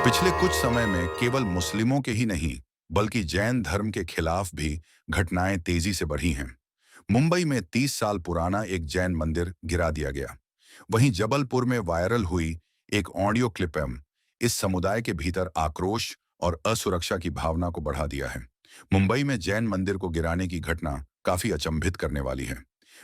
पिछले कुछ समय में केवल मुस्लिमों के ही नहीं, बल्कि जैन धर्म के खिलाफ भी घटनाएं तेजी से बढ़ी हैं। मुंबई में 30 साल पुराना एक जैन मंदिर गिरा दिया गया। वहीं जबलपुर में वायरल हुई एक ऑडियो क्लिप इस समुदाय के भीतर आक्रोश और असुरक्षा की भावना को बढ़ा दिया है। मुंबई में जैन मंदिर को गिराने की घटना काफी अचंभित करने वाली है।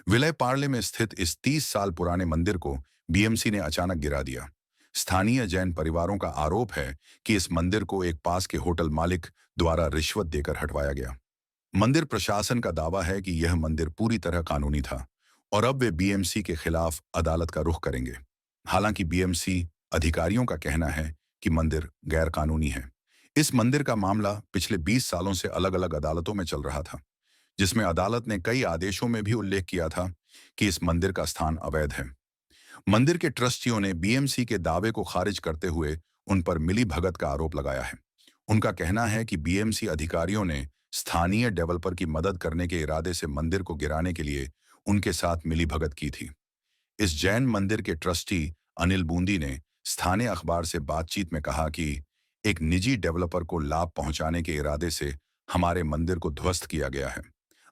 विलय पार्ले में स्थित इस 30 साल पुराने मंदिर को बीएमसी ने अचानक गिरा दिया। स्थानीय जैन परिवारों का आरोप है कि इस मंदिर को एक पास के होटल मालिक द्वारा रिश्वत देकर हटवाया गया। मंदिर प्रशासन का दावा है कि यह मंदिर पूरी तरह कानूनी था और अब वे बीएमसी के खिलाफ अदालत का रुख करेंगे। हालांकि बीएमसी अधिकारियों का कहना है कि मंदिर गैर कानूनी है। इस मंदिर का मामला पिछले 20 सालों से अलग अलग अदालतों में चल रहा था, जिसमें अदालत ने कई आदेशों में भी उल्लेख किया था कि इस मंदिर का स्थान अवैध है। मंदिर के ट्रस्टियों ने बीएमसी के दावे को खारिज करते हुए उन पर मिलीभगत का आरोप लगाया है। उनका कहना है कि बीएमसी अधिकारियों ने स्थानीय डेवलपर की मदद करने के इरादे से मंदिर को गिराने के लिए उनके साथ मिलीभगत की थी। इस जैन मंदिर के ट्रस्टी अनिल बूंदी ने स्थानीय अखबार से बातचीत में कहा कि एक निजी डेवलपर को लाभ पहुंचाने के इरादे से हमारे मंदिर को ध्वस्त किया गया है।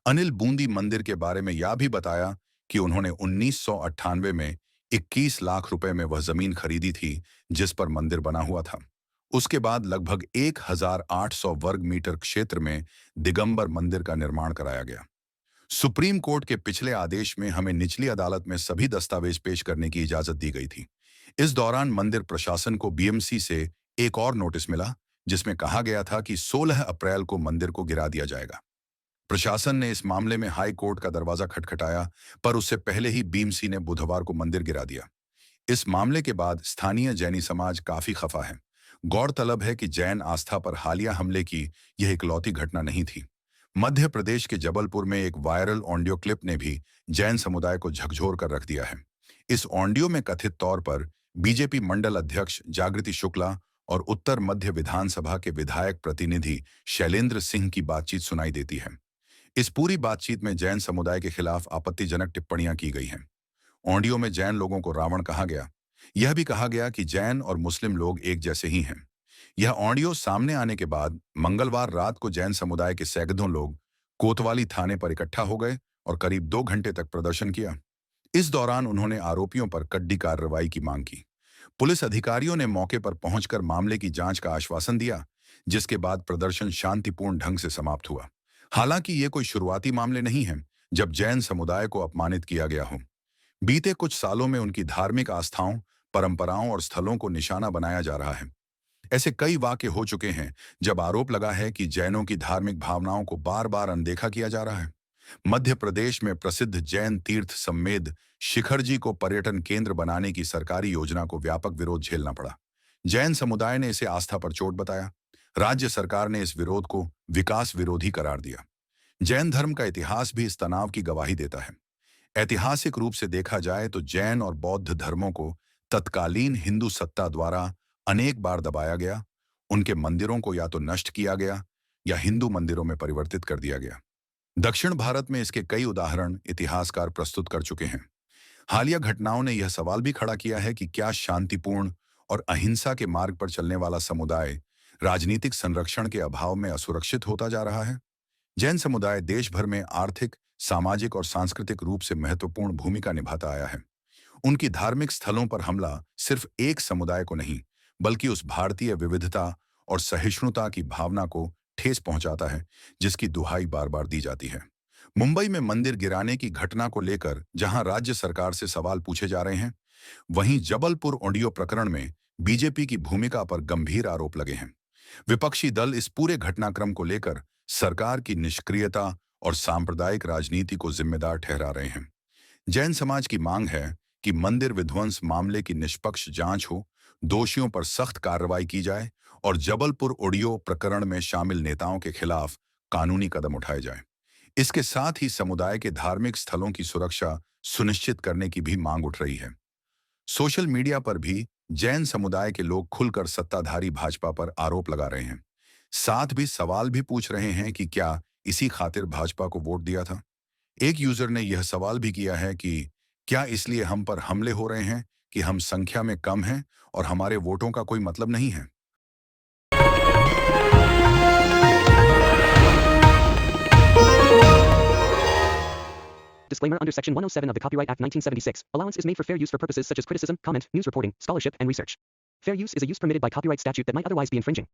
अनिल बूंदी मंदिर के बारे में यह भी बताया कि उन्होंने 1998 में 21 लाख रुपए में वह जमीन खरीदी थी जिस पर मंदिर बना हुआ था। उसके बाद लगभग 1800 वर्ग मीटर क्षेत्र में दिगंबर मंदिर का निर्माण कराया गया। सुप्रीम कोर्ट के पिछले आदेश में हमें निचली अदालत में सभी दस्तावेज पेश करने की इजाजत दी गई थी। इस दौरान मंदिर प्रशासन को बीएमसी से एक और नोटिस मिला, जिसमें कहा गया था कि 16 अप्रैल को मंदिर को गिरा दिया जाएगा। प्रशासन ने इस मामले में हाई कोर्ट का दरवाजा खटखटाया, पर उससे पहले ही बीएमसी ने बुधवार को मंदिर गिरा दिया। इस मामले के बाद स्थानीय जैनी समाज काफी खफा है। गौरतलब है कि जैन आस्था पर हालिया हमले की यह इकलौती घटना नहीं थी। मध्य प्रदेश के जबलपुर में एक वायरल ऑडियो क्लिप ने भी जैन समुदाय को झकझोर कर रख दिया है। इस ऑडियो में कथित तौर पर बीजेपी मंडल अध्यक्ष जागृति शुक्ला और उत्तर मध्य विधानसभा के विधायक प्रतिनिधि शैलेंद्र सिंह की बातचीत सुनाई देती है। इस पूरी बातचीत में जैन समुदाय के खिलाफ आपत्तिजनक टिप्पणियां की गई हैं। ऑडियो में जैन लोगों को रावण कहा गया। यह भी कहा गया कि जैन और मुस्लिम लोग एक जैसे ही हैं। यह ऑडियो सामने आने के बाद मंगलवार रात को जैन समुदाय के सैकड़ों लोग कोतवाली थाने पर इकट्ठा हो गए और करीब 2 घंटे तक प्रदर्शन किया। इस दौरान उन्होंने आरोपियों पर कड़ी कार्रवाई की मांग की। पुलिस अधिकारियों ने मौके पर पहुंचकर मामले की जांच का आश्वासन दिया, जिसके बाद प्रदर्शन शांतिपूर्ण ढंग से समाप्त हुआ। हालांकि ये कोई शुरुआती मामले नहीं हैं जब जैन समुदाय को अपमानित किया गया हो। बीते कुछ सालों में उनकी धार्मिक आस्थाओं, परंपराओं और स्थलों को निशाना बनाया जा रहा है। ऐसे कई वाक़ये हो चुके हैं जब आरोप लगा है कि जैनों की धार्मिक भावनाओं को बार बार अनदेखा किया जा रहा है। मध्य प्रदेश में प्रसिद्ध जैन तीर्थ सम्मेद शिखर जी को पर्यटन केंद्र बनाने की सरकारी योजना को व्यापक विरोध झेलना पड़ा। जैन समुदाय ने इसे आस्था पर चोट बताया। राज्य सरकार ने इस विरोध को विकास विरोधी करार दिया। जैन धर्म का इतिहास भी इस तनाव की गवाही देता है। ऐतिहासिक रूप से देखा जाए तो जैन और बौद्ध धर्मों को तत्कालीन हिंदू सत्ता द्वारा अनेक बार दबाया गया। उनके मंदिरों को या तो नष्ट किया गया या हिंदू मंदिरों में परिवर्तित कर दिया गया। दक्षिण भारत में इसके कई उदाहरण इतिहासकार प्रस्तुत कर चुके हैं। हालिया घटनाओं ने यह सवाल भी खड़ा किया है कि क्या शांतिपूर्ण और अहिंसा के मार्ग पर चलने वाला समुदाय राजनीतिक संरक्षण के अभाव में असुरक्षित होता जा रहा है। जैन समुदाय देश भर में आर्थिक, सामाजिक और सांस्कृतिक रूप से महत्वपूर्ण भूमिका निभाता आया है। उनकी धार्मिक स्थलों पर हमला सिर्फ एक समुदाय को नहीं, बल्कि उस भारतीय विविधता और सहिष्णुता की भावना को ठेस पहुंचाता है, जिसकी दुहाई बार बार दी जाती है। मुंबई में मंदिर गिराने की घटना को लेकर जहां राज्य सरकार से सवाल पूछे जा रहे हैं, वहीं जबलपुर ऑडियो प्रकरण में बीजेपी की भूमिका पर गंभीर आरोप लगे हैं। विपक्षी दल इस पूरे घटनाक्रम को लेकर सरकार की निष्क्रियता और सांप्रदायिक राजनीति को जिम्मेदार ठहरा रहे हैं। जैन समाज की मांग है कि मंदिर विध्वंस मामले की निष्पक्ष जांच हो, दोषियों पर सख्त कार्रवाई की जाए और जबलपुर ऑडियो प्रकरण में शामिल नेताओं के खिलाफ कानूनी कदम उठाए जाएं। इसके साथ ही समुदाय के धार्मिक स्थलों की सुरक्षा सुनिश्चित करने की भी मांग उठ रही है। सोशल मीडिया पर भी जैन समुदाय के लोग खुलकर सत्ताधारी भाजपा पर आरोप लगा रहे हैं। साथ भी सवाल भी पूछ रहे हैं कि क्या इसी खातिर भाजपा को वोट दिया था। एक यूजर ने यह सवाल भी किया है कि क्या इसलिए हम पर हमले हो रहे हैं कि हम संख्या में कम हैं और हमारे वोटों का कोई मतलब नहीं है। Disclaimer under Section 107 of the Copyright Act 1976, allowance is made for fair use for purposes such as criticism, comment, news reporting, scholarship, and research. Fair use is a use permitted by copyright statute that might otherwise be infringing.